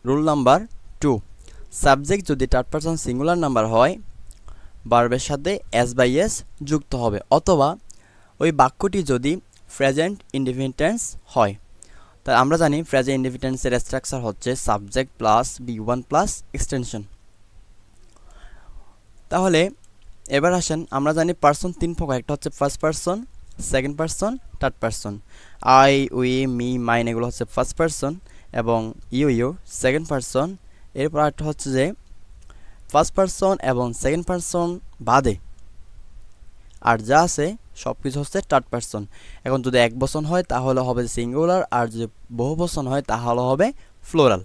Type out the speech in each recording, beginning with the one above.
Rule number 2, subject যদি third person singular number হয় ভার্বের সাথে এস বাই এস যুক্ত হবে, অথবা ওই বাক্যটি যদি প্রেজেন্ট ইনডেফিনিট টেন্স হয়। তাই আমরা জানি প্রেজেন্ট ইনডেফিনিট টেন্সের স্ট্রাকচার হচ্ছে subject plus B one plus extension. তাহলে এবার আসেন, আমরা জানি পার্সন তিন প্রকার, একটা হচ্ছে first person, second person, third person. I, we, me, mine এগুলো হচ্ছে ফার্স্ট পার্সন এবং ইউ সেকেন্ড পার্সন। এরপর একটা হচ্ছে যে ফার্স্ট পার্সন এবং সেকেন্ড পার্সন বাদে আর যা আছে সব কিছু হচ্ছে থার্ড পার্সন। এখন যদি এক বচন হয় তাহলে হবে সিঙ্গুলার, আর যদি বহু বচন হয় তাহলে হবে ফ্লোরাল।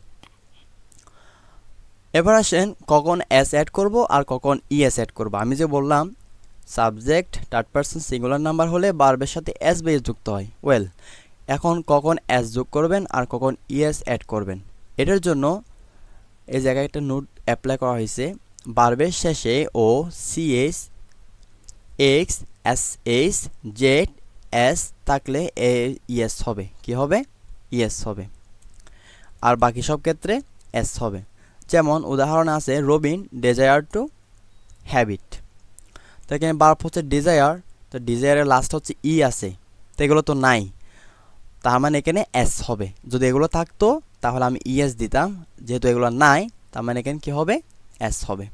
এবার আসেন কখন এস অ্যাড করব আর কখন ইএস অ্যাড করব। আমি যে বললাম subject third person singular number হলে ভার্বের সাথে এস বেস যুক্ত হয়। ওয়েল, এখন কখন এস যোগ করবেন আর কখন ইএস অ্যাড করবেন, এটার জন্য এই জায়গায় একটা নোট অ্যাপ্লাই করা হয়েছে। ভার্বের শেষে O C S X S H Z S থাকলে ইএস হবে, কি হবে? ইএস হবে। আর বাকি সব ক্ষেত্রে এস হবে। যেমন উদাহরণ আছে রবিন ডেজায়ার টু হ্যাবিট। তো এখানে ভার্ব হচ্ছে ডিজায়ার, তো ডিজায়ারের লাস্ট হচ্ছে ই আছে, তো এগুলো তো নাই, তার মানে এখানে এস হবে। যদি এগুলো থাকতো তাহলে আমি ইএস দিতাম, যেহেতু এগুলো নাই তার মানে এখানে কি হবে? এস হবে।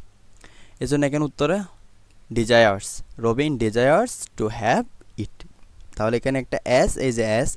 এই জন্য এখানে উত্তরে desires, Robin desires to have it. তাহলে এখানে একটা এস, এই যে এস